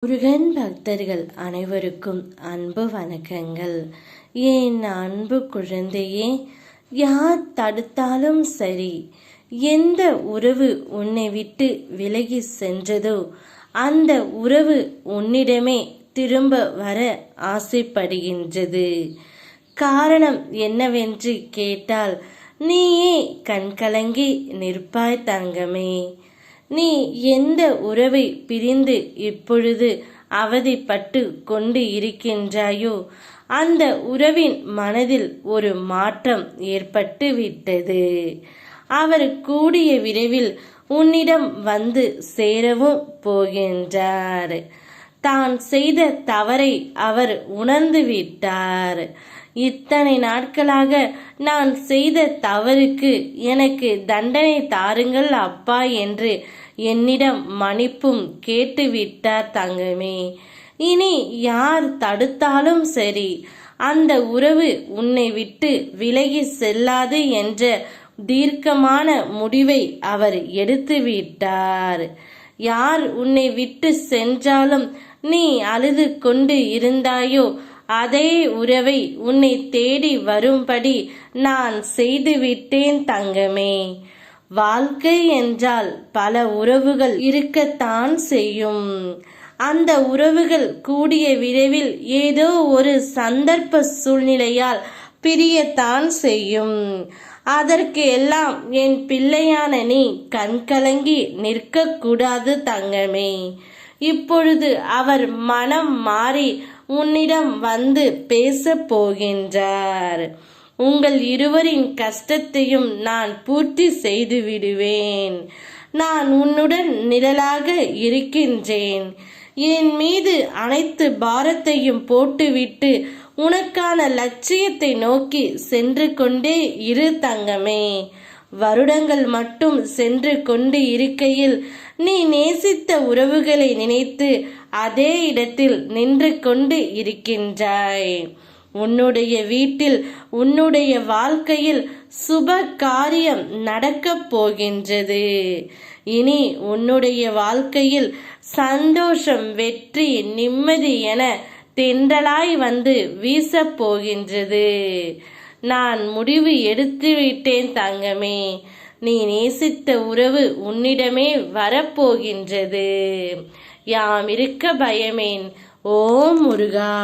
முருகன் பக்தர்கள் அனைவருக்கும் அன்பு வணக்கங்கள். என் அன்பு குழந்தையே, யார் தடுத்தாலும் சரி, எந்த உறவு உன்னை விட்டு விலகி சென்றதோ அந்த உறவு உன்னிடமே திரும்ப வர ஆசைப்படுகின்றது. காரணம் என்னவென்று கேட்டால், நீயே கண்கலங்கி நிற்பாய் தங்கமே. நீ எந்த உறவை பிரிந்து இப்பொழுது அவதிப்பட்டு கொண்டு இருக்கின்றாயோ அந்த உறவின் மனதில் ஒரு மாற்றம் ஏற்பட்டு விட்டது. அவர் கூடிய விரைவில் உன்னிடம் வந்து சேரவும் போகின்றார். தான் செய்த தவறை அவர் உணர்ந்து விட்டார். இத்தனை நாட்களாக நான் செய்த தவறுக்கு எனக்கு தண்டனை தாருங்கள் அப்பா என்று என்னிடம் மன்னிப்பும் கேட்டுவிட்டார் தங்கமே. இனி யார் தடுத்தாலும் சரி, அந்த உறவு உன்னை விட்டு விலகி செல்லாது என்ற தீர்க்கமான முடிவை அவர் எடுத்து விட்டார். யார் உன்னை விட்டு சென்றாலும் நீ அழுது கொண்டு இருந்தாயோ அதே உறவை உன்னை தேடி வரும்படி நான் செய்துவிட்டேன் தங்கமே. வாழ்க்கை என்றால் பல உறவுகள் இருக்கத்தான் செய்யும். அந்த உறவுகள் கூடிய விரைவில் ஏதோ ஒரு சந்தர்ப்ப சூழ்நிலையால் பிரியத்தான் செய்யும். அதற்கு எல்லாம் என் பிள்ளையான நீ கண்கலங்கி நிற்கக்கூடாது தங்கமே. இப்பொழுது அவர் மனம் மாறி உன்னிடம் வந்து பேச போகின்றார். உங்கள் இருவரின் கஷ்டத்தையும் நான் பூர்த்தி செய்து விடுவேன். நான் உன்னுடன் நிழலாக இருக்கின்றேன். என் மீது அனைத்து பாரத்தையும் போட்டுவிட்டு உனக்கான லட்சியத்தை நோக்கி சென்று கொண்டே இரு தங்கமே. வருடங்கள் மட்டும் சென்று கொண்டு இருக்கையில் நீ நேசித்த உறவுகளை நினைத்து அதே இடத்தில் நின்று கொண்டு இருக்கின்றாய். உன்னுடைய வீட்டில் உன்னுடைய வாழ்க்கையில் சுப காரியம் நடக்கப் போகின்றது. இனி உன்னுடைய வாழ்க்கையில் சந்தோஷம், வெற்றி, நிம்மதி என தென்றலாய் வந்து வீசப் போகின்றது. நான் முடிவு எடுத்து விட்டேன் தங்கமே. நீ நேசித்த உறவு உன்னிடமே வரப்போகின்றது. யாம் இருக்க பயமேன். ஓம் முருகா.